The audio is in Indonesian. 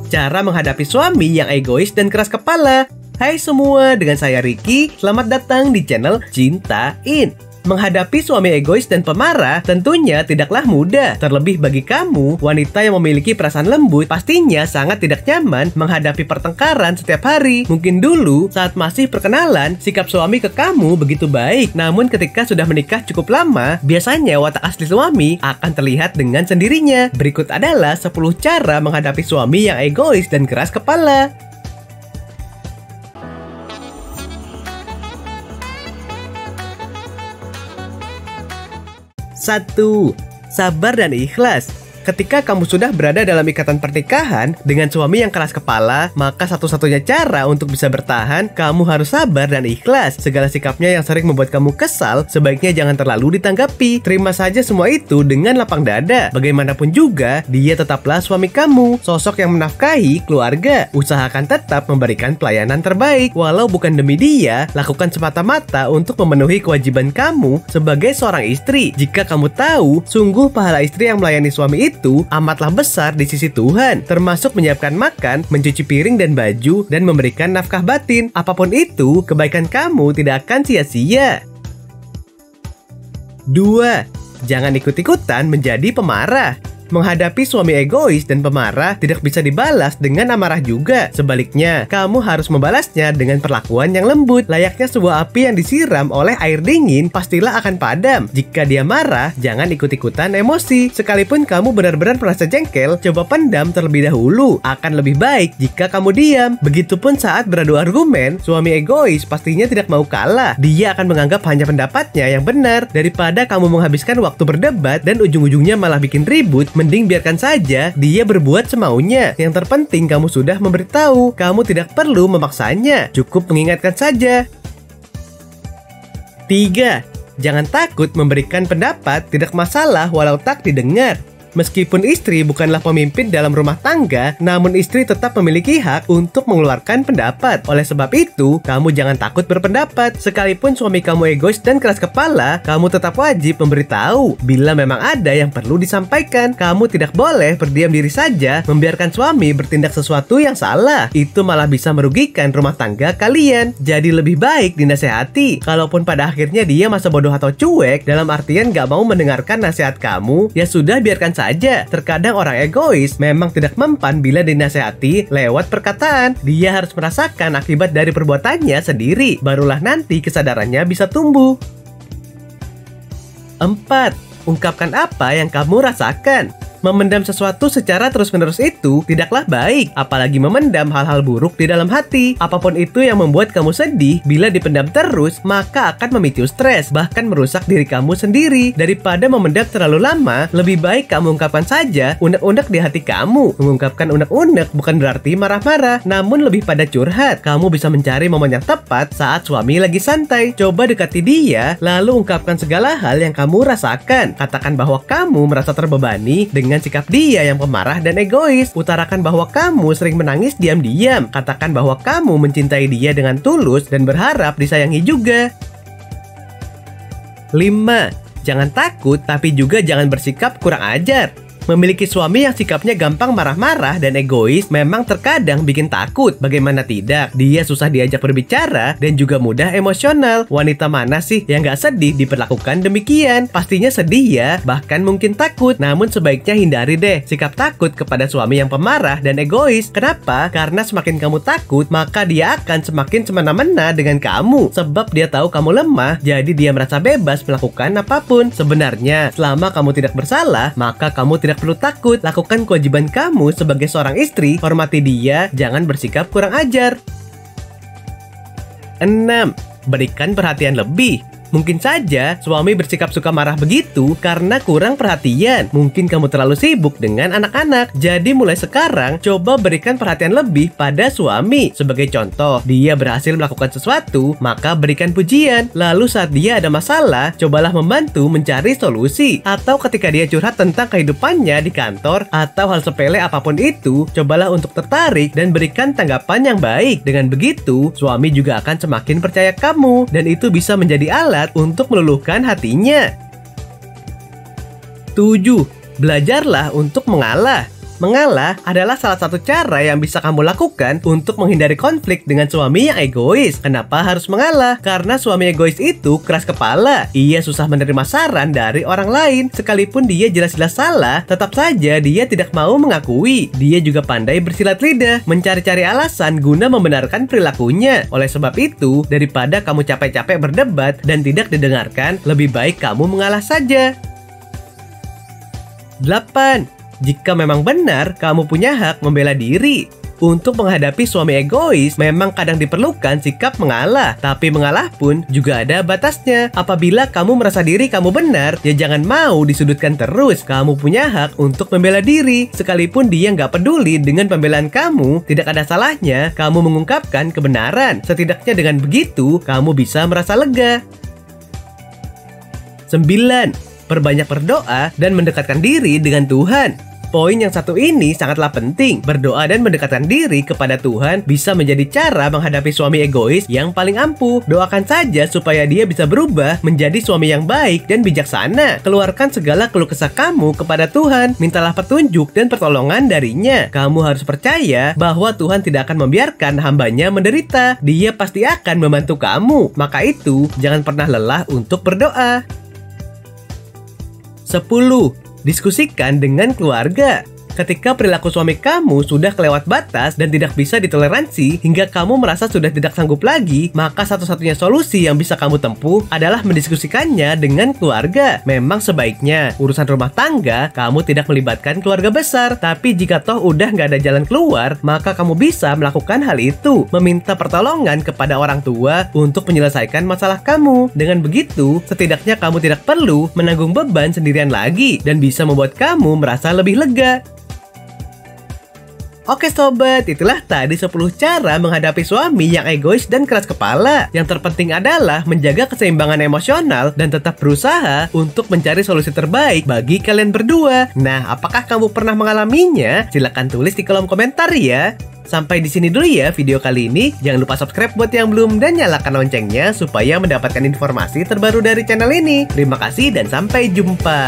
cara menghadapi suami yang egois dan keras kepala. Hai semua, dengan saya Ricky. Selamat datang di channel Cintain. Menghadapi suami egois dan pemarah tentunya tidaklah mudah. Terlebih bagi kamu, wanita yang memiliki perasaan lembut, pastinya sangat tidak nyaman menghadapi pertengkaran setiap hari. Mungkin dulu saat masih perkenalan, sikap suami ke kamu begitu baik. Namun ketika sudah menikah cukup lama, biasanya watak asli suami akan terlihat dengan sendirinya. Berikut adalah 10 cara menghadapi suami yang egois dan keras kepala. 1. Sabar dan ikhlas. Ketika kamu sudah berada dalam ikatan pernikahan dengan suami yang keras kepala, maka satu-satunya cara untuk bisa bertahan, kamu harus sabar dan ikhlas. Segala sikapnya yang sering membuat kamu kesal, sebaiknya jangan terlalu ditanggapi. Terima saja semua itu dengan lapang dada. Bagaimanapun juga, dia tetaplah suami kamu, sosok yang menafkahi keluarga. Usahakan tetap memberikan pelayanan terbaik. Walau bukan demi dia, lakukan semata-mata untuk memenuhi kewajiban kamu sebagai seorang istri. Jika kamu tahu, sungguh pahala istri yang melayani suami itu amatlah besar di sisi Tuhan, termasuk menyiapkan makan, mencuci piring dan baju, dan memberikan nafkah batin. Apapun itu, kebaikan kamu tidak akan sia-sia. 2. Jangan ikut-ikutan menjadi pemarah. Menghadapi suami egois dan pemarah tidak bisa dibalas dengan amarah juga. Sebaliknya, kamu harus membalasnya dengan perlakuan yang lembut. Layaknya sebuah api yang disiram oleh air dingin, pastilah akan padam. Jika dia marah, jangan ikut-ikutan emosi. Sekalipun kamu benar-benar merasa jengkel, coba pendam terlebih dahulu. Akan lebih baik jika kamu diam. Begitupun saat beradu argumen, suami egois pastinya tidak mau kalah. Dia akan menganggap hanya pendapatnya yang benar. Daripada kamu menghabiskan waktu berdebat dan ujung-ujungnya malah bikin ribut, mending biarkan saja dia berbuat semaunya. Yang terpenting kamu sudah memberitahu. Kamu tidak perlu memaksanya, cukup mengingatkan saja. 3. Jangan takut memberikan pendapat, tidak masalah walau tak didengar. Meskipun istri bukanlah pemimpin dalam rumah tangga, namun istri tetap memiliki hak untuk mengeluarkan pendapat. Oleh sebab itu, kamu jangan takut berpendapat. Sekalipun suami kamu egois dan keras kepala, kamu tetap wajib memberitahu. Bila memang ada yang perlu disampaikan, kamu tidak boleh berdiam diri saja, membiarkan suami bertindak sesuatu yang salah. Itu malah bisa merugikan rumah tangga kalian. Jadi lebih baik dinasehati. Kalaupun pada akhirnya dia masa bodoh atau cuek, dalam artian gak mau mendengarkan nasihat kamu, ya sudah biarkan saja. Terkadang orang egois memang tidak mempan bila dinasehati lewat perkataan. Dia harus merasakan akibat dari perbuatannya sendiri. Barulah nanti kesadarannya bisa tumbuh. 4. Ungkapkan apa yang kamu rasakan. Memendam sesuatu secara terus-menerus itu tidaklah baik, apalagi memendam hal-hal buruk di dalam hati. Apapun itu yang membuat kamu sedih, bila dipendam terus, maka akan memicu stres, bahkan merusak diri kamu sendiri. Daripada memendam terlalu lama, lebih baik kamu ungkapkan saja unek-unek di hati kamu. Mengungkapkan unek-unek bukan berarti marah-marah, namun lebih pada curhat. Kamu bisa mencari momen yang tepat saat suami lagi santai. Coba dekati dia, lalu ungkapkan segala hal yang kamu rasakan. Katakan bahwa kamu merasa terbebani dengan sikap dia yang pemarah dan egois. Utarakan bahwa kamu sering menangis diam-diam. Katakan bahwa kamu mencintai dia dengan tulus dan berharap disayangi juga. 5. Jangan takut, tapi juga jangan bersikap kurang ajar. Memiliki suami yang sikapnya gampang marah-marah dan egois memang terkadang bikin takut. Bagaimana tidak? Dia susah diajak berbicara dan juga mudah emosional. Wanita mana sih yang gak sedih diperlakukan demikian? Pastinya sedih ya, bahkan mungkin takut. Namun sebaiknya hindari deh sikap takut kepada suami yang pemarah dan egois. Kenapa? Karena semakin kamu takut, maka dia akan semakin semena-mena dengan kamu. Sebab dia tahu kamu lemah, jadi dia merasa bebas melakukan apapun. Sebenarnya, selama kamu tidak bersalah, maka kamu tidak perlu takut. Lakukan kewajiban kamu sebagai seorang istri, hormati dia, jangan bersikap kurang ajar. 6. Berikan perhatian lebih. Mungkin saja suami bersikap suka marah begitu karena kurang perhatian. Mungkin kamu terlalu sibuk dengan anak-anak. Jadi mulai sekarang coba berikan perhatian lebih pada suami. Sebagai contoh, dia berhasil melakukan sesuatu, maka berikan pujian. Lalu saat dia ada masalah, cobalah membantu mencari solusi. Atau ketika dia curhat tentang kehidupannya di kantor atau hal sepele apapun itu, cobalah untuk tertarik dan berikan tanggapan yang baik. Dengan begitu, suami juga akan semakin percaya kamu dan itu bisa menjadi alat untuk meluluhkan hatinya. 7. Belajarlah untuk mengalah. Mengalah adalah salah satu cara yang bisa kamu lakukan untuk menghindari konflik dengan suami yang egois. Kenapa harus mengalah? Karena suami egois itu keras kepala. Ia susah menerima saran dari orang lain. Sekalipun dia jelas-jelas salah, tetap saja dia tidak mau mengakui. Dia juga pandai bersilat lidah, mencari-cari alasan guna membenarkan perilakunya. Oleh sebab itu, daripada kamu capek-capek berdebat dan tidak didengarkan, lebih baik kamu mengalah saja. 8. Jika memang benar, kamu punya hak membela diri. Untuk menghadapi suami egois, memang kadang diperlukan sikap mengalah. Tapi mengalah pun juga ada batasnya. Apabila kamu merasa diri kamu benar, ya jangan mau disudutkan terus. Kamu punya hak untuk membela diri. Sekalipun dia nggak peduli dengan pembelaan kamu, tidak ada salahnya kamu mengungkapkan kebenaran. Setidaknya dengan begitu, kamu bisa merasa lega. 9. Perbanyak berdoa dan mendekatkan diri dengan Tuhan. Poin yang satu ini sangatlah penting. Berdoa dan mendekatkan diri kepada Tuhan bisa menjadi cara menghadapi suami egois yang paling ampuh. Doakan saja supaya dia bisa berubah menjadi suami yang baik dan bijaksana. Keluarkan segala keluh kesah kamu kepada Tuhan. Mintalah petunjuk dan pertolongan darinya. Kamu harus percaya bahwa Tuhan tidak akan membiarkan hambanya menderita. Dia pasti akan membantu kamu. Maka itu, jangan pernah lelah untuk berdoa. 10. Diskusikan dengan keluarga. Ketika perilaku suami kamu sudah kelewat batas dan tidak bisa ditoleransi hingga kamu merasa sudah tidak sanggup lagi, maka satu-satunya solusi yang bisa kamu tempuh adalah mendiskusikannya dengan keluarga. Memang sebaiknya urusan rumah tangga kamu tidak melibatkan keluarga besar, tapi jika toh udah nggak ada jalan keluar, maka kamu bisa melakukan hal itu, meminta pertolongan kepada orang tua untuk menyelesaikan masalah kamu. Dengan begitu, setidaknya kamu tidak perlu menanggung beban sendirian lagi dan bisa membuat kamu merasa lebih lega. Oke sobat, itulah tadi 10 cara menghadapi suami yang egois dan keras kepala. Yang terpenting adalah menjaga keseimbangan emosional dan tetap berusaha untuk mencari solusi terbaik bagi kalian berdua. Nah, apakah kamu pernah mengalaminya? Silahkan tulis di kolom komentar ya. Sampai di sini dulu ya video kali ini. Jangan lupa subscribe buat yang belum dan nyalakan loncengnya supaya mendapatkan informasi terbaru dari channel ini. Terima kasih dan sampai jumpa.